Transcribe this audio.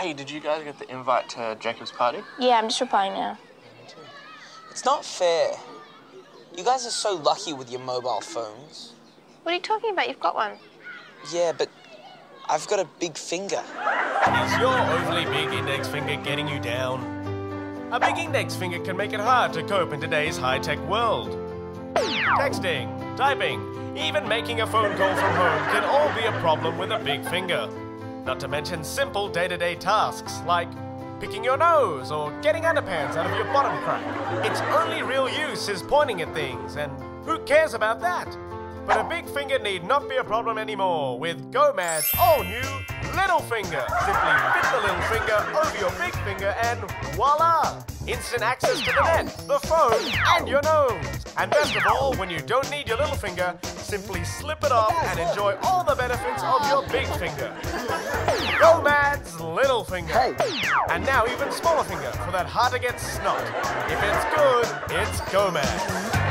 Hey, did you guys get the invite to Jacob's party? Yeah, I'm just replying now. It's not fair. You guys are so lucky with your mobile phones. What are you talking about? You've got one. Yeah, but I've got a big finger. Is your overly big index finger getting you down? A big index finger can make it hard to cope in today's high-tech world. Texting, typing, even making a phone call from home can all be a problem with a big finger. Not to mention simple day-to-day tasks like picking your nose or getting underpants out of your bottom crack. Its only real use is pointing at things, and who cares about that? But a big finger need not be a problem anymore with GoMad's all-new Little Finger. Simply fit the little finger over your big finger and voila! Instant access to the net, the phone, and your nose. And best of all, when you don't need your little finger, simply slip it off and enjoy all the benefits of your big finger. GoMad's Little Finger. Hey. And now even smaller finger for that hard-to-get snot. If it's good, it's GoMad.